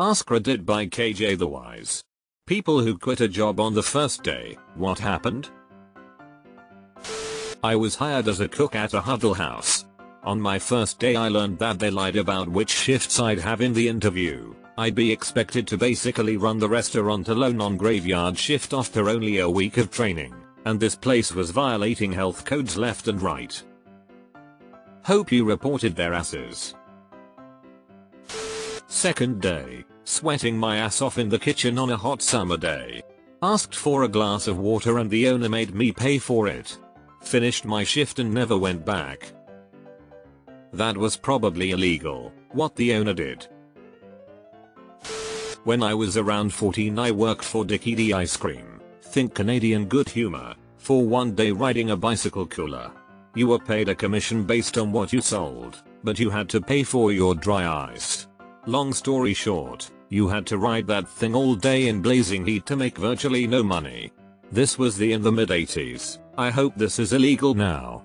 AskRed by KJ the Wise. People who quit a job on the first day, what happened? I was hired as a cook at a Huddle House. On my first day I learned that they lied about which shifts I'd have in the interview. I'd be expected to basically run the restaurant alone on graveyard shift after only a week of training, and this place was violating health codes left and right. Hope you reported their asses. Second day, sweating my ass off in the kitchen on a hot summer day. Asked for a glass of water and the owner made me pay for it. Finished my shift and never went back. That was probably illegal, what the owner did. When I was around 14 I worked for Dickie D Ice Cream, think Canadian good humor, for one day riding a bicycle cooler. You were paid a commission based on what you sold, but you had to pay for your dry ice. Long story short, you had to ride that thing all day in blazing heat to make virtually no money. This was in the mid-80s, I hope this is illegal now.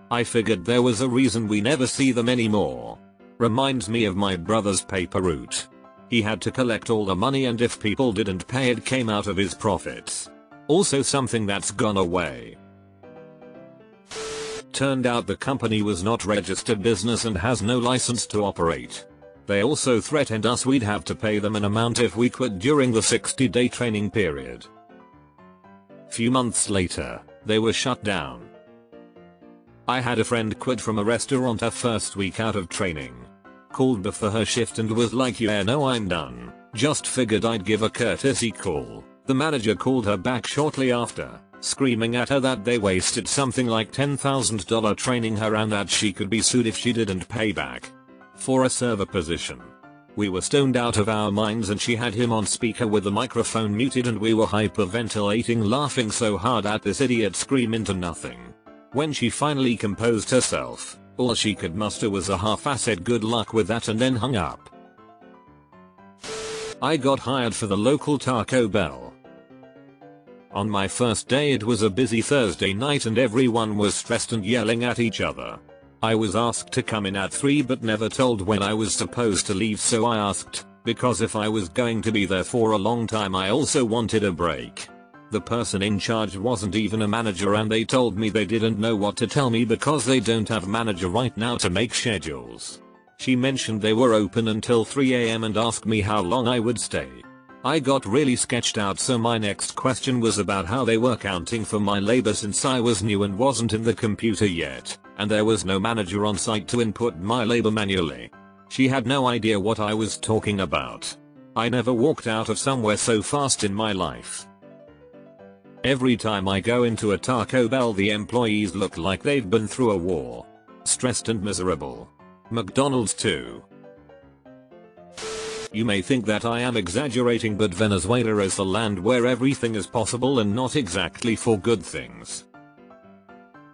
I figured there was a reason we never see them anymore. Reminds me of my brother's paper route. He had to collect all the money and if people didn't pay it came out of his profits. Also something that's gone away. Turned out the company was not registered business and has no license to operate. They also threatened us we'd have to pay them an amount if we quit during the 60-day training period. Few months later, they were shut down. I had a friend quit from a restaurant her first week out of training. Called before her shift and was like, yeah no I'm done, just figured I'd give a courtesy call. The manager called her back shortly after, screaming at her that they wasted something like $10,000 training her and that she could be sued if she didn't pay back. For a server position. We were stoned out of our minds and she had him on speaker with the microphone muted and we were hyperventilating laughing so hard at this idiot scream into nothing. When she finally composed herself, all she could muster was a half-assed good luck with that and then hung up. I got hired for the local Taco Bell. On my first day it was a busy Thursday night and everyone was stressed and yelling at each other. I was asked to come in at 3 but never told when I was supposed to leave so I asked, because if I was going to be there for a long time I also wanted a break. The person in charge wasn't even a manager and they told me they didn't know what to tell me because they don't have a manager right now to make schedules. She mentioned they were open until 3 AM and asked me how long I would stay. I got really sketched out so my next question was about how they were counting for my labor since I was new and wasn't in the computer yet, and there was no manager on site to input my labor manually. She had no idea what I was talking about. I never walked out of somewhere so fast in my life. Every time I go into a Taco Bell the employees look like they've been through a war. Stressed and miserable. McDonald's too. You may think that I am exaggerating but Venezuela is the land where everything is possible and not exactly for good things.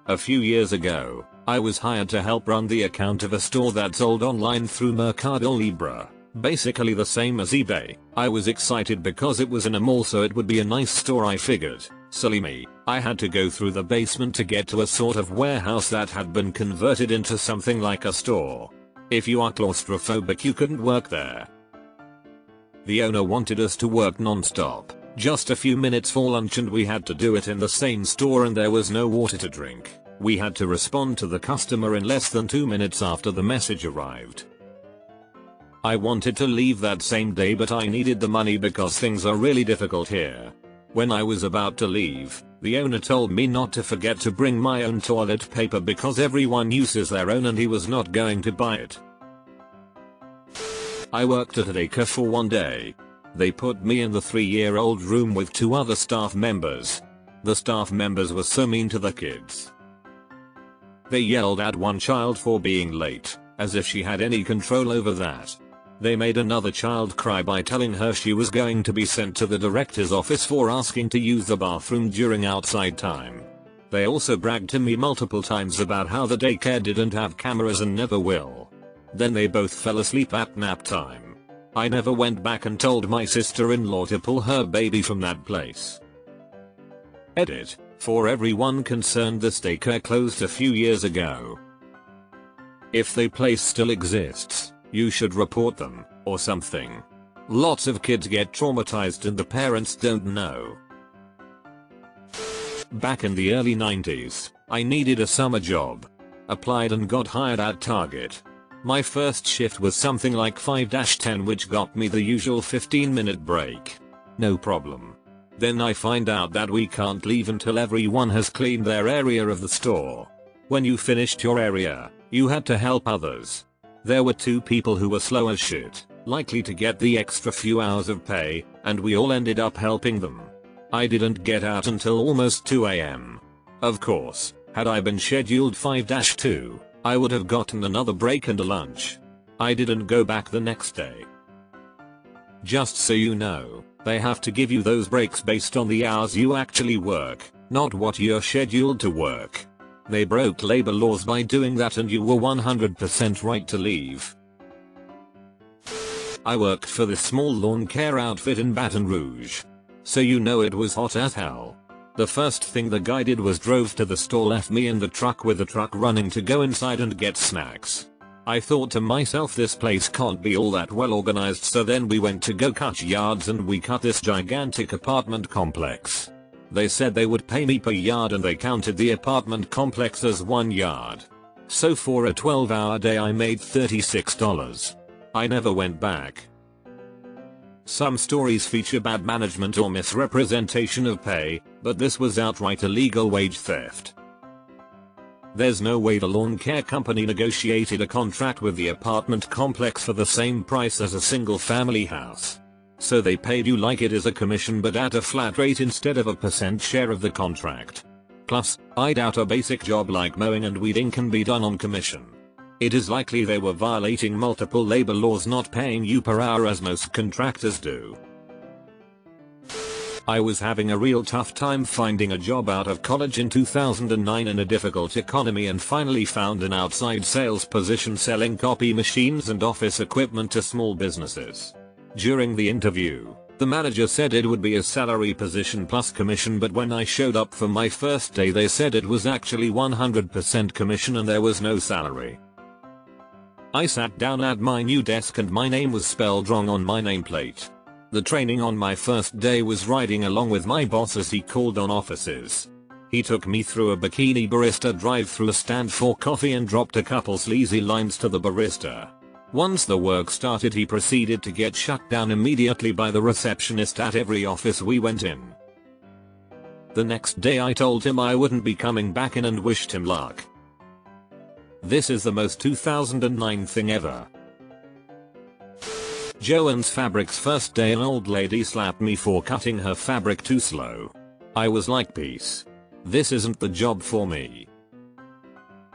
A few years ago, I was hired to help run the account of a store that sold online through Mercado Libre, basically the same as eBay. I was excited because it was in a mall so it would be a nice store I figured. Silly me, I had to go through the basement to get to a sort of warehouse that had been converted into something like a store. If you are claustrophobic you couldn't work there. The owner wanted us to work non-stop, just a few minutes for lunch and we had to do it in the same store and there was no water to drink. We had to respond to the customer in less than 2 minutes after the message arrived. I wanted to leave that same day but I needed the money because things are really difficult here. When I was about to leave, the owner told me not to forget to bring my own toilet paper because everyone uses their own and he was not going to buy it. I worked at a daycare for one day. They put me in the 3-year-old room with 2 other staff members. The staff members were so mean to the kids. They yelled at one child for being late, as if she had any control over that. They made another child cry by telling her she was going to be sent to the director's office for asking to use the bathroom during outside time. They also bragged to me multiple times about how the daycare didn't have cameras and never will. Then they both fell asleep at nap time. I never went back and told my sister-in-law to pull her baby from that place. Edit. For everyone concerned, this daycare closed a few years ago. If the place still exists, You should report them, or something. Lots of kids get traumatized and the parents don't know. Back in the early 90s, I needed a summer job. Applied and got hired at Target. My first shift was something like 5-10, which got me the usual 15-minute break. No problem. Then I find out that we can't leave until everyone has cleaned their area of the store. When you finished your area, you had to help others. There were 2 people who were slow as shit, likely to get the extra few hours of pay, and we all ended up helping them. I didn't get out until almost 2 AM. Of course, had I been scheduled 5-2, I would have gotten another break and a lunch. I didn't go back the next day. Just so you know, they have to give you those breaks based on the hours you actually work, not what you're scheduled to work. They broke labor laws by doing that, and you were 100% right to leave. I worked for this small lawn care outfit in Baton Rouge. So you know it was hot as hell. The first thing the guy did was drove to the store, left me in the truck with the truck running to go inside and get snacks. I thought to myself, this place can't be all that well organized, so then we went to go cut yards and we cut this gigantic apartment complex. They said they would pay me per yard and they counted the apartment complex as 1 yard. So for a 12-hour day I made $36. I never went back. Some stories feature bad management or misrepresentation of pay, but this was outright illegal wage theft. There's no way the lawn care company negotiated a contract with the apartment complex for the same price as a single family house. So they paid you like it is a commission, but at a flat rate instead of a % share of the contract. Plus, I doubt a basic job like mowing and weeding can be done on commission. It is likely they were violating multiple labor laws, not paying you per hour as most contractors do. I was having a real tough time finding a job out of college in 2009 in a difficult economy, and finally found an outside sales position selling copy machines and office equipment to small businesses. During the interview, the manager said it would be a salary position plus commission, but when I showed up for my first day they said it was actually 100% commission and there was no salary. I sat down at my new desk and my name was spelled wrong on my nameplate. The training on my first day was riding along with my boss as he called on offices. He took me through a bikini barista drive-through stand for coffee and dropped a couple sleazy lines to the barista. Once the work started he proceeded to get shut down immediately by the receptionist at every office we went in. The next day I told him I wouldn't be coming back in and wished him luck. This is the most 2009 thing ever. Joann's Fabric's first day, an old lady slapped me for cutting her fabric too slow. I was like, peace. This isn't the job for me.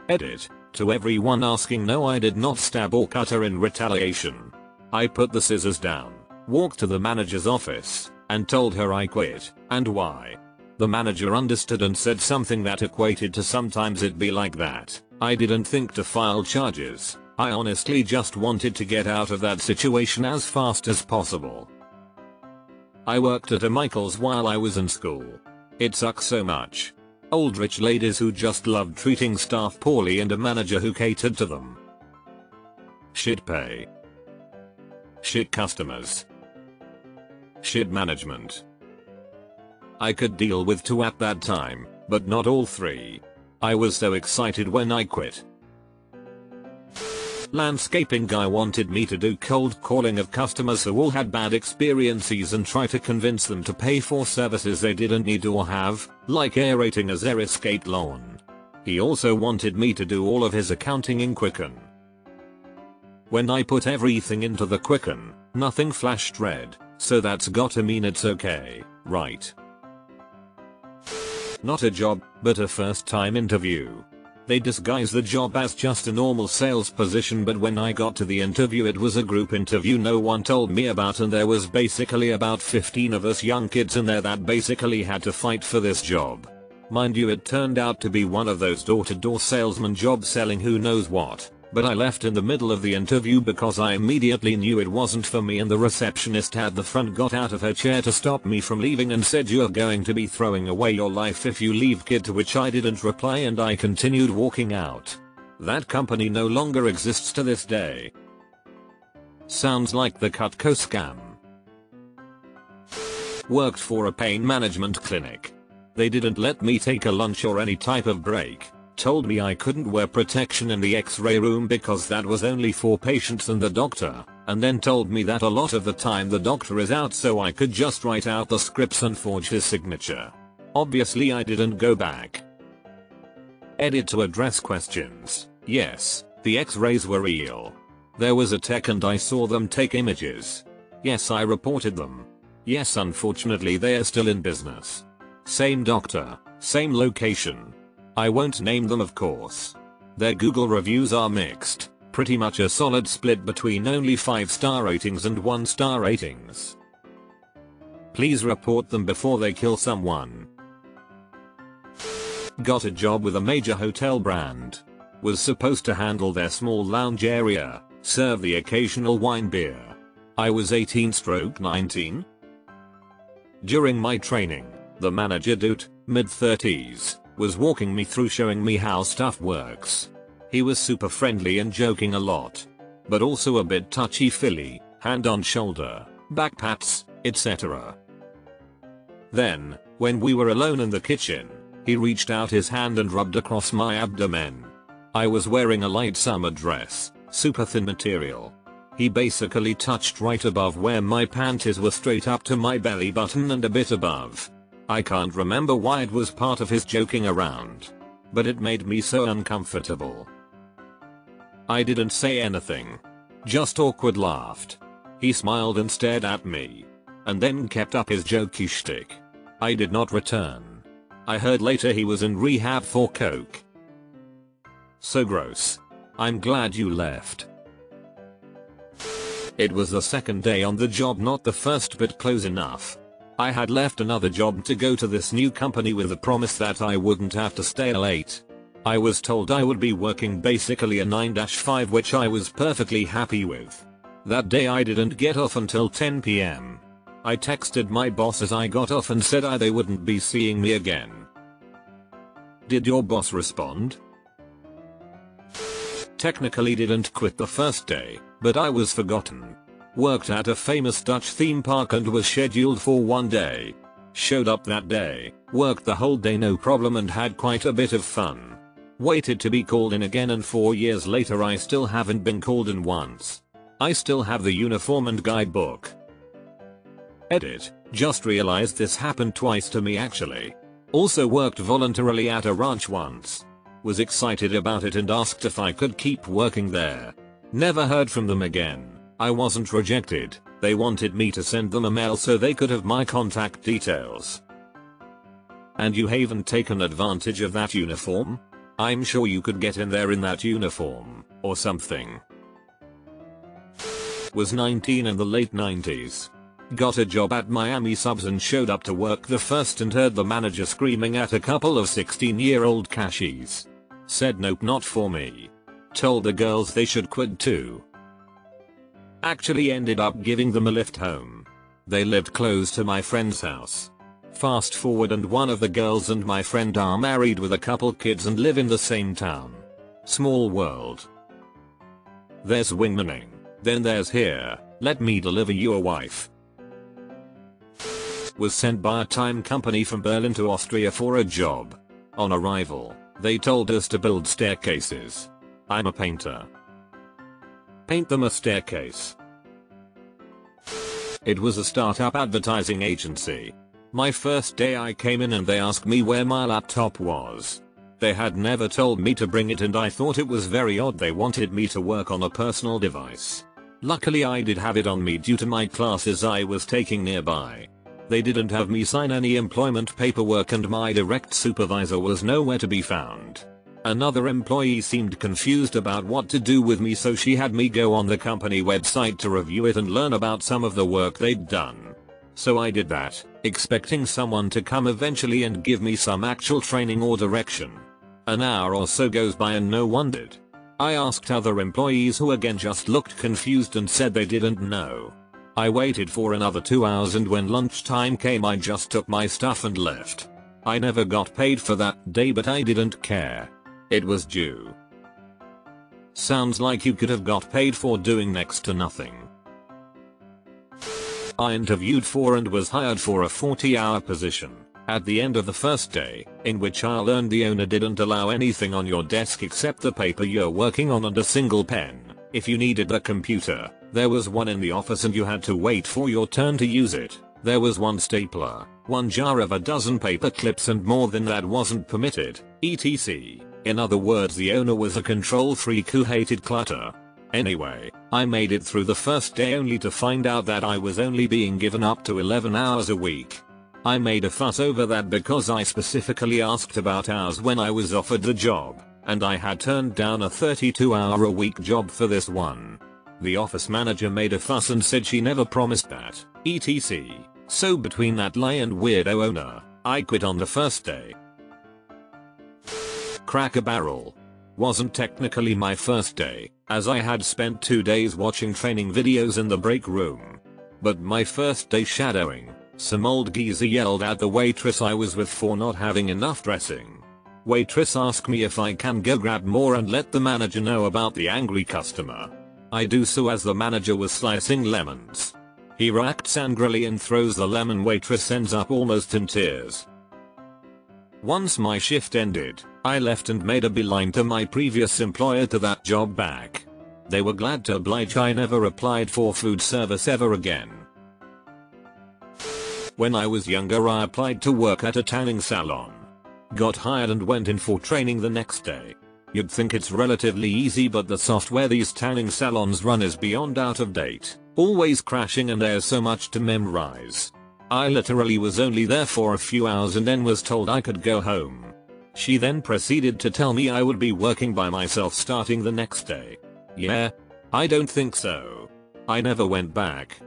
Edit. To everyone asking, no, I did not stab or cut her in retaliation. I put the scissors down, walked to the manager's office, and told her I quit, and why. The manager understood and said something that equated to sometimes it be like that. I didn't think to file charges. I honestly just wanted to get out of that situation as fast as possible. I worked at a Michael's while I was in school. It sucks so much. Old rich ladies who just loved treating staff poorly and a manager who catered to them. Shit pay. Shit customers. Shit management. I could deal with 2 at that time, but not all 3. I was so excited when I quit. Landscaping guy wanted me to do cold calling of customers who all had bad experiences and try to convince them to pay for services they didn't need or have, like aerating a xeriscate lawn. He also wanted me to do all of his accounting in Quicken. When I put everything into the Quicken, nothing flashed red, so that's gotta mean it's okay, right? Not a job, but a first time interview. They disguised the job as just a normal sales position, but when I got to the interview it was a group interview no one told me about, and there was basically about 15 of us young kids in there that basically had to fight for this job. Mind you, it turned out to be one of those door-to-door salesman jobs selling who knows what, but I left in the middle of the interview because I immediately knew it wasn't for me, and the receptionist at the front got out of her chair to stop me from leaving and said, "You're going to be throwing away your life if you leave, kid," to which I didn't reply and I continued walking out. That company no longer exists to this day. Sounds like the Cutco scam. Worked for a pain management clinic. They didn't let me take a lunch or any type of break. Told me I couldn't wear protection in the x-ray room because that was only for patients and the doctor, and then told me that a lot of the time the doctor is out so I could just write out the scripts and forge his signature. Obviously I didn't go back. Edit to address questions. Yes, the x-rays were real. There was a tech and I saw them take images. Yes, I reported them. Yes, unfortunately they are still in business. Same doctor, same location. I won't name them of course. Their Google reviews are mixed, pretty much a solid split between only 5-star ratings and 1-star ratings. Please report them before they kill someone. Got a job with a major hotel brand. Was supposed to handle their small lounge area, serve the occasional wine beer. I was 18/19. During my training, the manager dude, mid-30s, was walking me through showing me how stuff works. He was super friendly and joking a lot. But also a bit touchy-feely, hand on shoulder, back pats, etc. Then, when we were alone in the kitchen, he reached out his hand and rubbed across my abdomen. I was wearing a light summer dress, super thin material. He basically touched right above where my panties were straight up to my belly button and a bit above. I can't remember why it was part of his joking around. But it made me so uncomfortable. I didn't say anything. Just awkward laughed. He smiled and stared at me. And then kept up his jokey shtick. I did not return. I heard later he was in rehab for coke. So gross. I'm glad you left. It was the second day on the job, not the first, but close enough. I had left another job to go to this new company with the promise that I wouldn't have to stay late. I was told I would be working basically a 9-5, which I was perfectly happy with. That day I didn't get off until 10 PM. I texted my boss as I got off and said they wouldn't be seeing me again. Did your boss respond? Technically didn't quit the first day, but I was forgotten. Worked at a famous Dutch theme park and was scheduled for one day. Showed up that day, worked the whole day no problem and had quite a bit of fun. Waited to be called in again and 4 years later I still haven't been called in once. I still have the uniform and guidebook. Edit, just realized this happened twice to me actually. Also worked voluntarily at a ranch once. Was excited about it and asked if I could keep working there. Never heard from them again. I wasn't rejected, they wanted me to send them a mail so they could have my contact details. And you haven't taken advantage of that uniform? I'm sure you could get in there in that uniform, or something. Was 19 in the late 90s. Got a job at Miami Subs and showed up to work the first and heard the manager screaming at a couple of 16-year-old cashies. Said nope, not for me. Told the girls they should quit too. Actually ended up giving them a lift home. They lived close to my friend's house. Fast forward and one of the girls and my friend are married with a couple kids and live in the same town. Small world. There's wingmaning. Then there's here, let me deliver you a wife. Was sent by a time company from Berlin to Austria for a job. On arrival, they told us to build staircases. I'm a painter. Paint them a staircase. It was a startup advertising agency. My first day I came in and they asked me where my laptop was. They had never told me to bring it and I thought it was very odd they wanted me to work on a personal device. Luckily I did have it on me due to my classes I was taking nearby. They didn't have me sign any employment paperwork and my direct supervisor was nowhere to be found. Another employee seemed confused about what to do with me so she had me go on the company website to review it and learn about some of the work they'd done. So I did that, expecting someone to come eventually and give me some actual training or direction. An hour or so goes by and no one did. I asked other employees who again just looked confused and said they didn't know. I waited for another 2 hours and when lunchtime came I just took my stuff and left. I never got paid for that day but I didn't care. It was due. Sounds like you could have got paid for doing next to nothing. I interviewed for and was hired for a 40-hour position. At the end of the first day, in which I learned the owner didn't allow anything on your desk except the paper you're working on and a single pen. If you needed a computer, there was one in the office and you had to wait for your turn to use it. There was one stapler, one jar of a dozen paper clips, and more than that wasn't permitted, etc. In other words, the owner was a control freak who hated clutter. Anyway, I made it through the first day only to find out that I was only being given up to 11 hours a week. I made a fuss over that because I specifically asked about hours when I was offered the job, and I had turned down a 32-hour-a-week job for this one. The office manager made a fuss and said she never promised that, etc. So between that lie and weirdo owner, I quit on the first day. Cracker Barrel. Wasn't technically my first day, as I had spent 2 days watching training videos in the break room. But my first day shadowing, some old geezer yelled at the waitress I was with for not having enough dressing. Waitress asked me if I can go grab more and let the manager know about the angry customer. I do so as the manager was slicing lemons. He reacts angrily and throws the lemon. Waitress ends up almost in tears. Once my shift ended, I left and made a beeline to my previous employer to that job back. They were glad to oblige. I never applied for food service ever again. When I was younger, I applied to work at a tanning salon. Got hired and went in for training the next day. You'd think it's relatively easy, but the software these tanning salons run is beyond out of date, always crashing, and there's so much to memorize. I literally was only there for a few hours and then was told I could go home. She then proceeded to tell me I would be working by myself starting the next day. Yeah? I don't think so. I never went back.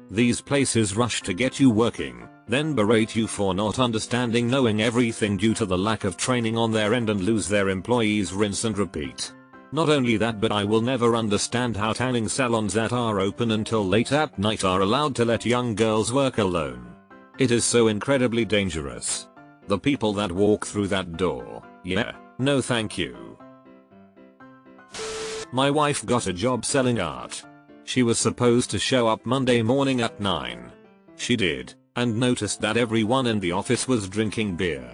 These places rush to get you working, then berate you for not understanding, knowing everything due to the lack of training on their end, and lose their employees. Rinse and repeat. Not only that, but I will never understand how tanning salons that are open until late at night are allowed to let young girls work alone. It is so incredibly dangerous. The people that walk through that door, yeah, no thank you. My wife got a job selling art. She was supposed to show up Monday morning at 9. She did, and noticed that everyone in the office was drinking beer.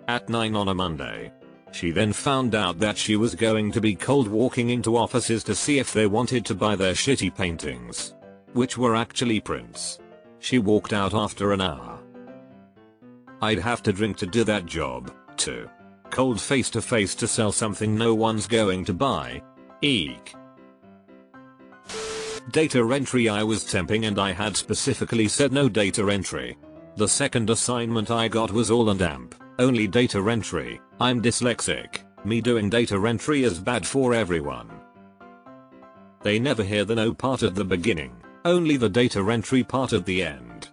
At 9 on a Monday. She then found out that she was going to be cold walking into offices to see if they wanted to buy their shitty paintings. Which were actually prints. She walked out after an hour. I'd have to drink to do that job, too. Cold face to face to sell something no one's going to buy. Eek. Data entry. I was temping and I had specifically said no data entry. The second assignment I got was all and amp, only data entry. I'm dyslexic. Me doing data entry is bad for everyone. They never hear the no part at the beginning, only the data entry part at the end.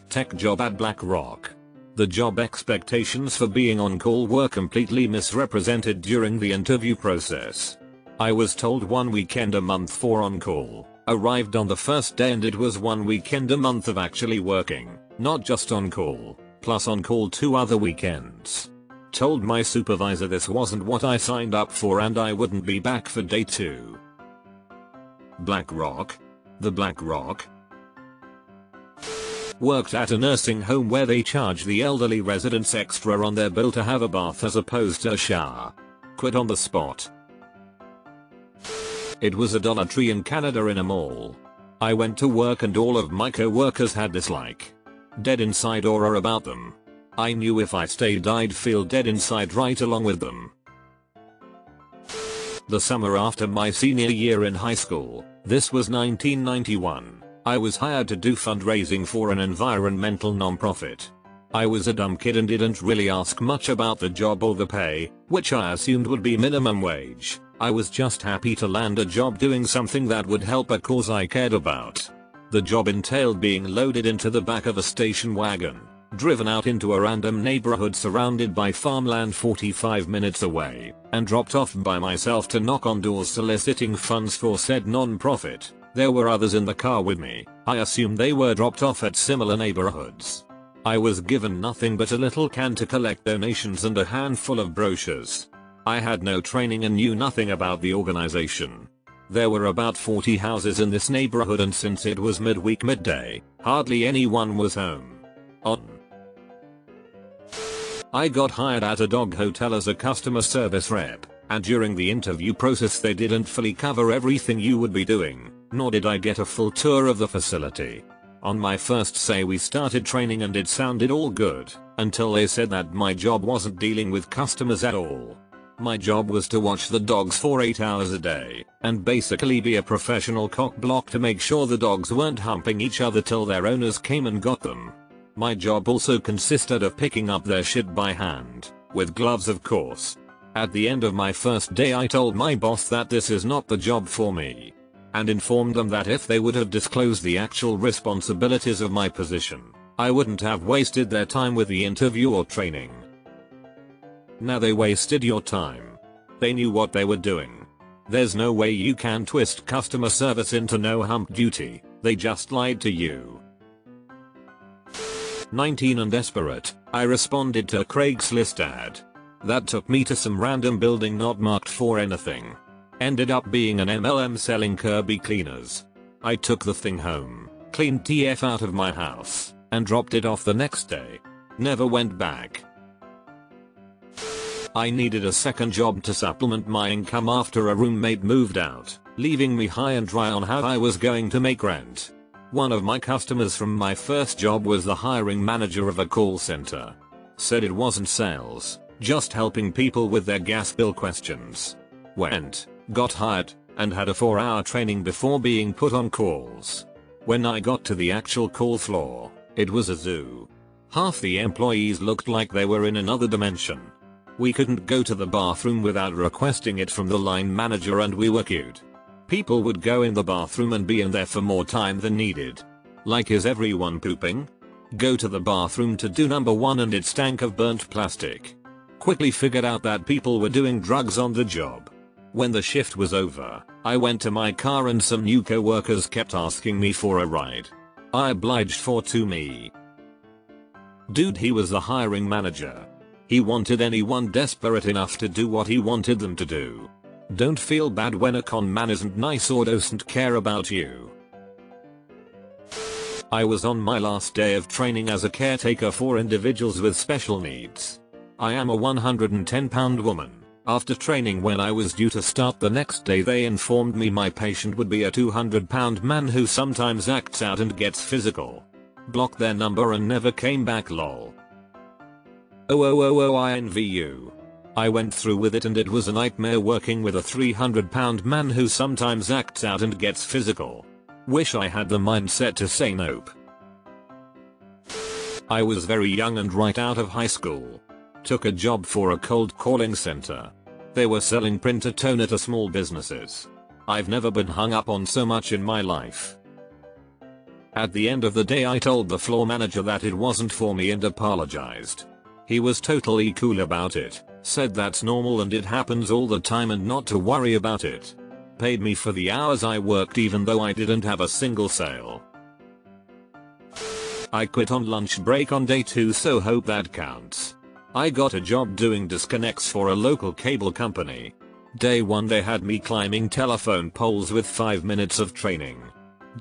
Tech job at BlackRock. The job expectations for being on call were completely misrepresented during the interview process. I was told 1 weekend a month for on call, arrived on the first day, and it was 1 weekend a month of actually working, not just on call, plus on call 2 other weekends. Told my supervisor this wasn't what I signed up for and I wouldn't be back for day 2. BlackRock? The BlackRock? Worked at a nursing home where they charge the elderly residents extra on their bill to have a bath as opposed to a shower. Quit on the spot. It was a Dollar Tree in Canada in a mall. I went to work and all of my co-workers had this like dead inside aura about them. I knew if I stayed I'd feel dead inside right along with them. The summer after my senior year in high school, this was 1991, I was hired to do fundraising for an environmental nonprofit. I was a dumb kid and didn't really ask much about the job or the pay, which I assumed would be minimum wage. I was just happy to land a job doing something that would help a cause I cared about. The job entailed being loaded into the back of a station wagon, driven out into a random neighborhood surrounded by farmland 45 minutes away, and dropped off by myself to knock on doors soliciting funds for said non-profit. There were others in the car with me. I assumed they were dropped off at similar neighborhoods. I was given nothing but a little can to collect donations and a handful of brochures. I had no training and knew nothing about the organization. There were about 40 houses in this neighborhood, and since it was midday, hardly anyone was home. I got hired at a dog hotel as a customer service rep, and during the interview process they didn't fully cover everything you would be doing, nor did I get a full tour of the facility. On my first say we started training and it sounded all good, until they said that my job wasn't dealing with customers at all. My job was to watch the dogs for 8 hours a day, and basically be a professional cock block to make sure the dogs weren't humping each other till their owners came and got them. My job also consisted of picking up their shit by hand, with gloves of course. At the end of my first day I told my boss that this is not the job for me, and informed them that if they would have disclosed the actual responsibilities of my position, I wouldn't have wasted their time with the interview or training. Now they wasted your time. They knew what they were doing. There's no way you can twist customer service into no hump duty, they just lied to you. 19 and desperate, I responded to a Craigslist ad. That took me to some random building not marked for anything. Ended up being an MLM selling Kirby cleaners. I took the thing home, cleaned TF out of my house, and dropped it off the next day. Never went back. I needed a second job to supplement my income after a roommate moved out, leaving me high and dry on how I was going to make rent. One of my customers from my first job was the hiring manager of a call center. Said it wasn't sales, just helping people with their gas bill questions. Went, got hired, and had a 4-hour training before being put on calls. When I got to the actual call floor, it was a zoo. Half the employees looked like they were in another dimension. We couldn't go to the bathroom without requesting it from the line manager, and we were queued. People would go in the bathroom and be in there for more time than needed. Like, is everyone pooping? Go to the bathroom to do number 1 and it stank of burnt plastic. Quickly figured out that people were doing drugs on the job. When the shift was over, I went to my car and some new co-workers kept asking me for a ride. I obliged for to me. Dude, he was the hiring manager. He wanted anyone desperate enough to do what he wanted them to do. Don't feel bad when a con man isn't nice or doesn't care about you. I was on my last day of training as a caretaker for individuals with special needs. I am a 110-pound woman. After training, when I was due to start the next day, they informed me my patient would be a 200-pound man who sometimes acts out and gets physical. Blocked their number and never came back, lol. Oh, I envy you. I went through with it and it was a nightmare working with a 300-pound man who sometimes acts out and gets physical. Wish I had the mindset to say nope. I was very young and right out of high school. Took a job for a cold calling center. They were selling printer toner to small businesses. I've never been hung up on so much in my life. At the end of the day I told the floor manager that it wasn't for me and apologized. He was totally cool about it, said that's normal and it happens all the time and not to worry about it. Paid me for the hours I worked even though I didn't have a single sale. I quit on lunch break on day 2, so hope that counts. I got a job doing disconnects for a local cable company. Day 1 they had me climbing telephone poles with 5 minutes of training.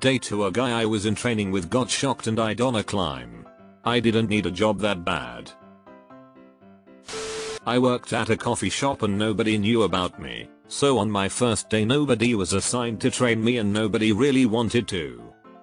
Day 2 a guy I was in training with got shocked and I'd on a climb. I didn't need a job that bad. I worked at a coffee shop and nobody knew about me, so on my first day nobody was assigned to train me and nobody really wanted to.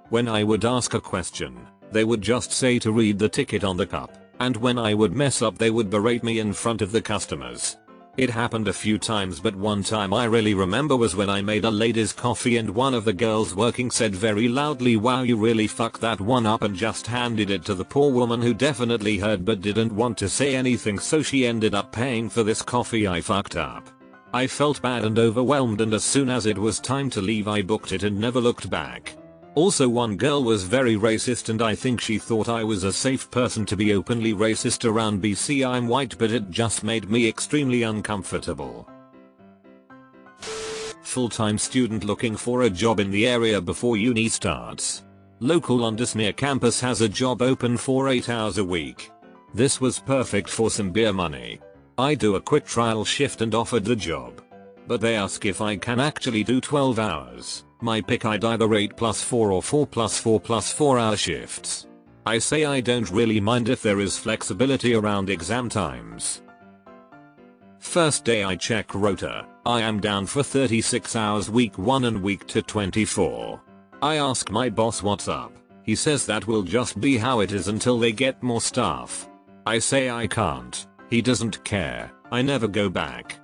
When I would ask a question, they would just say to read the ticket on the cup. And when I would mess up they would berate me in front of the customers. It happened a few times, but one time I really remember was when I made a lady's coffee and one of the girls working said very loudly, "Wow, you really fucked that one up," and just handed it to the poor woman who definitely heard but didn't want to say anything, so she ended up paying for this coffee I fucked up. I felt bad and overwhelmed, and as soon as it was time to leave I booked it and never looked back. Also, one girl was very racist and I think she thought I was a safe person to be openly racist around BC I'm white, but it just made me extremely uncomfortable. Full-time student looking for a job in the area before uni starts. Local Londis near campus has a job open for 8 hours a week. This was perfect for some beer money. I do a quick trial shift and offered the job. but they ask if I can actually do 12 hours. My pick, I'd either 8+4 or 4+4+4 hour shifts. I say I don't really mind if there is flexibility around exam times. First day I check rota, I am down for 36 hours week 1 and week 2 24. I ask my boss what's up. He says that will just be how it is until they get more staff. I say I can't. He doesn't care. I never go back.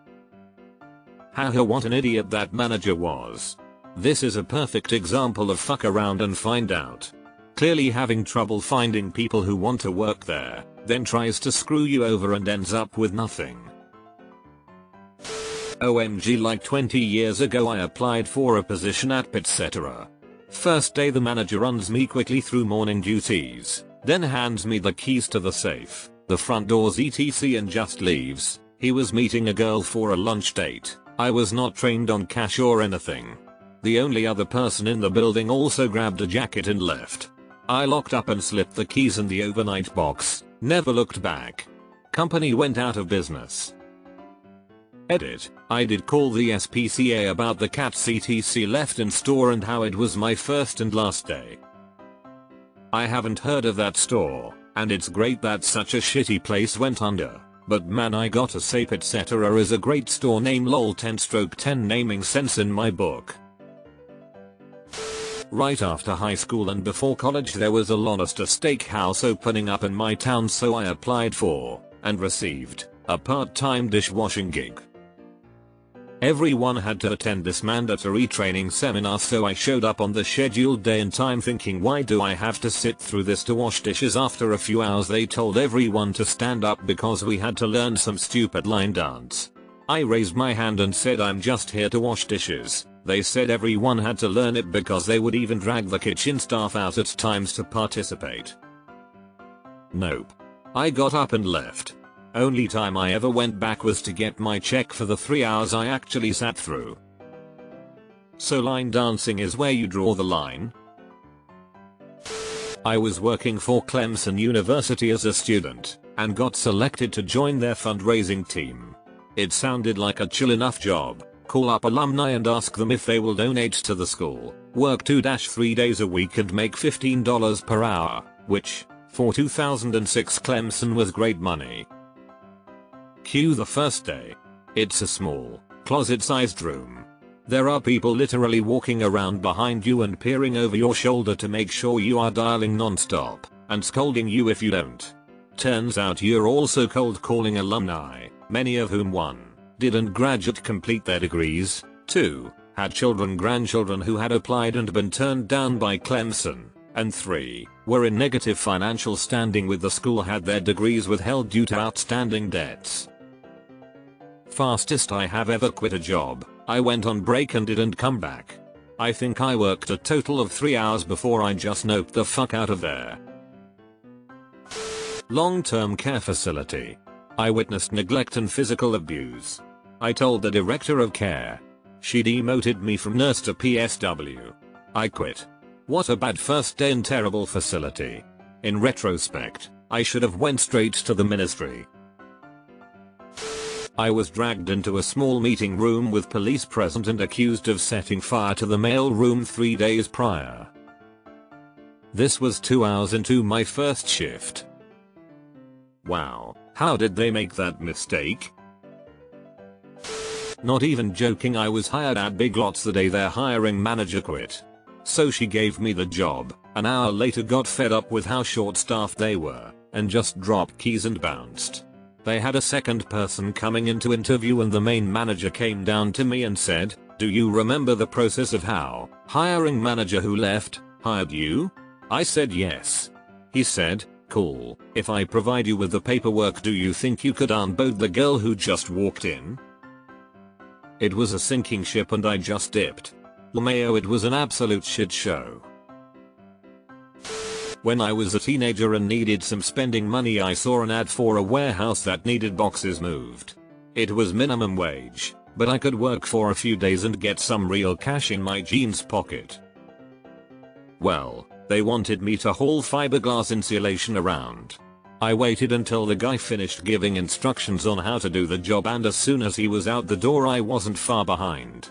Haha, what an idiot that manager was. This is a perfect example of fuck around and find out. Clearly having trouble finding people who want to work there, then tries to screw you over and ends up with nothing. OMG, like 20 years ago I applied for a position at etc. First day the manager runs me quickly through morning duties, then hands me the keys to the safe, the front doors etc and just leaves. He was meeting a girl for a lunch date. I was not trained on cash or anything. The only other person in the building also grabbed a jacket and left. I locked up and slipped the keys in the overnight box, never looked back. Company went out of business. Edit. I did call the SPCA about the cats etc left in store and how it was my first and last day. I haven't heard of that store, and it's great that such a shitty place went under. But man, I gotta say etc is a great store name, lol. 10/10 naming sense in my book. Right after high school and before college there was a Lobster steakhouse opening up in my town, so I applied for, and received, a part-time dishwashing gig. Everyone had to attend this mandatory training seminar, so I showed up on the scheduled day and time thinking, why do I have to sit through this to wash dishes? After a few hours they told everyone to stand up because we had to learn some stupid line dance. I raised my hand and said I'm just here to wash dishes. They said everyone had to learn it because they would even drag the kitchen staff out at times to participate. Nope. I got up and left. Only time I ever went back was to get my check for the 3 hours I actually sat through. So line dancing is where you draw the line? I was working for Clemson University as a student, and got selected to join their fundraising team. It sounded like a chill enough job. Call up alumni and ask them if they will donate to the school, work 2-3 days a week and make $15 per hour, which, for 2006 Clemson was great money. Cue the first day. It's a small, closet-sized room. There are people literally walking around behind you and peering over your shoulder to make sure you are dialing non-stop, and scolding you if you don't. Turns out you're also cold calling alumni, many of whom 1. Didn't graduate complete their degrees, 2. Had children grandchildren who had applied and been turned down by Clemson, and 3. Were in negative financial standing with the school, had their degrees withheld due to outstanding debts. Fastest I have ever quit a job. I went on break and didn't come back. I think I worked a total of 3 hours before I just noped the fuck out of there. Long-term care facility. I witnessed neglect and physical abuse. I told the director of care. She demoted me from nurse to PSW. I quit. What a bad first day and terrible facility. In retrospect, I should have went straight to the ministry. I was dragged into a small meeting room with police present and accused of setting fire to the mail room 3 days prior. This was 2 hours into my first shift. Wow, how did they make that mistake? Not even joking, I was hired at Big Lots the day their hiring manager quit. So she gave me the job. An hour later got fed up with how short-staffed they were, and just dropped keys and bounced. They had a second person coming in to interview and the main manager came down to me and said, "Do you remember the process of how hiring manager who left hired you?" I said yes. He said, "Cool, if I provide you with the paperwork, do you think you could unboard the girl who just walked in?" It was a sinking ship and I just dipped. LMAO, it was an absolute shit show. When I was a teenager and needed some spending money, I saw an ad for a warehouse that needed boxes moved. It was minimum wage, but I could work for a few days and get some real cash in my jeans pocket. Well, they wanted me to haul fiberglass insulation around. I waited until the guy finished giving instructions on how to do the job, and as soon as he was out the door I wasn't far behind.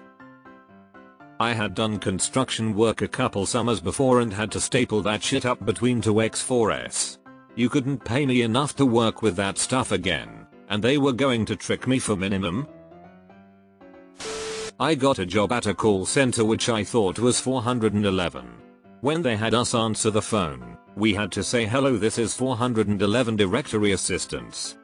I had done construction work a couple summers before and had to staple that shit up between two X4s. You couldn't pay me enough to work with that stuff again, and they were going to trick me for minimum. I got a job at a call center which I thought was 411. When they had us answer the phone, we had to say hello, this is 411 directory assistants.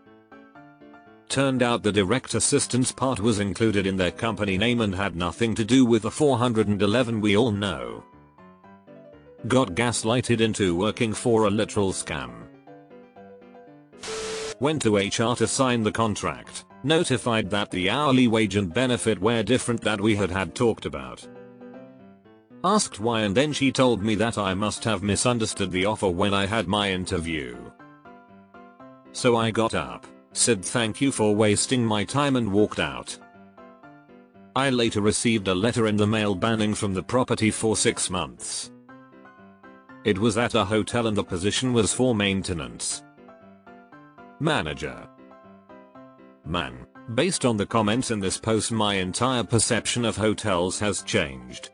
Turned out the direct assistance part was included in their company name and had nothing to do with the 411 we all know. Got gaslighted into working for a literal scam. Went to HR to sign the contract, notified that the hourly wage and benefit were different that we had talked about. Asked why, and then she told me that I must have misunderstood the offer when I had my interview. So I got up, said thank you for wasting my time and walked out. I later received a letter in the mail banning from the property for 6 months. It was at a hotel and the position was for maintenance manager. Man, based on the comments in this post my entire perception of hotels has changed.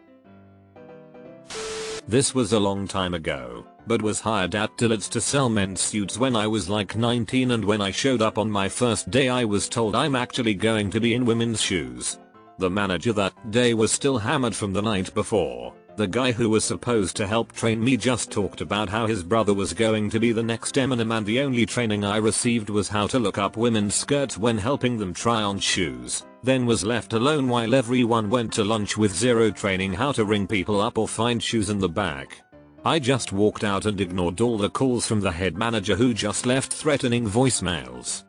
This was a long time ago, but was hired at Dillard's to sell men's suits when I was like 19, and when I showed up on my first day I was told I'm actually going to be in women's shoes. The manager that day was still hammered from the night before. The guy who was supposed to help train me just talked about how his brother was going to be the next Eminem, and the only training I received was how to look up women's skirts when helping them try on shoes, then was left alone while everyone went to lunch with zero training how to ring people up or find shoes in the back. I just walked out and ignored all the calls from the head manager who just left threatening voicemails.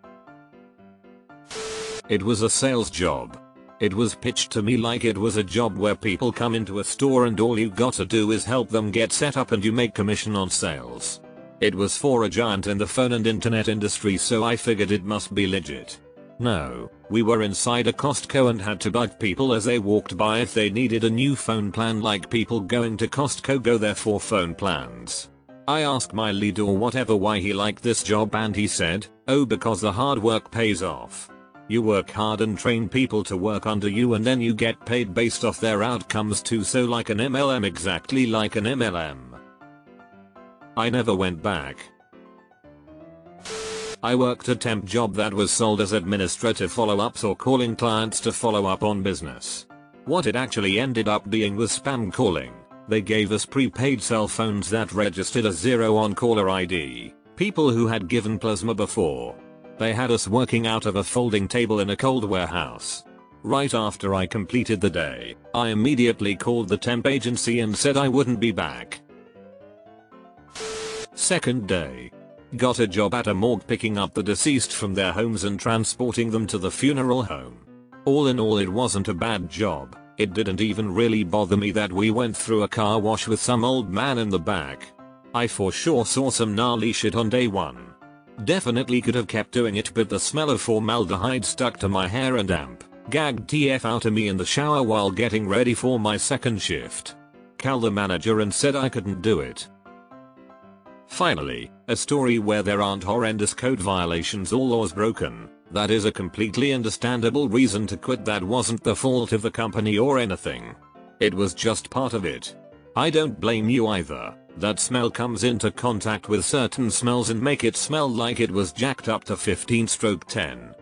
It was a sales job. It was pitched to me like it was a job where people come into a store and all you gotta do is help them get set up and you make commission on sales. It was for a giant in the phone and internet industry, so I figured it must be legit. No, we were inside a Costco and had to bug people as they walked by if they needed a new phone plan, like people going to Costco go there for phone plans. I asked my lead or whatever why he liked this job, and he said, "Oh, because the hard work pays off. You work hard and train people to work under you and then you get paid based off their outcomes too, so like an MLM, exactly like an MLM." I never went back. I worked a temp job that was sold as administrative follow-ups or calling clients to follow up on business. What it actually ended up being was spam calling. They gave us prepaid cell phones that registered a 0 on caller ID, people who had given plasma before. They had us working out of a folding table in a cold warehouse. Right after I completed the day, I immediately called the temp agency and said I wouldn't be back. Second day. Got a job at a morgue picking up the deceased from their homes and transporting them to the funeral home. All in all, it wasn't a bad job. It didn't even really bother me that we went through a car wash with some old man in the back. I for sure saw some gnarly shit on day one. Definitely could have kept doing it, but the smell of formaldehyde stuck to my hair and gagged TF out of me in the shower while getting ready for my second shift. Called the manager and said I couldn't do it. Finally, a story where there aren't horrendous code violations or laws broken. That is a completely understandable reason to quit. That wasn't the fault of the company or anything. It was just part of it. I don't blame you either. That smell comes into contact with certain smells and make it smell like it was jacked up to 15/10.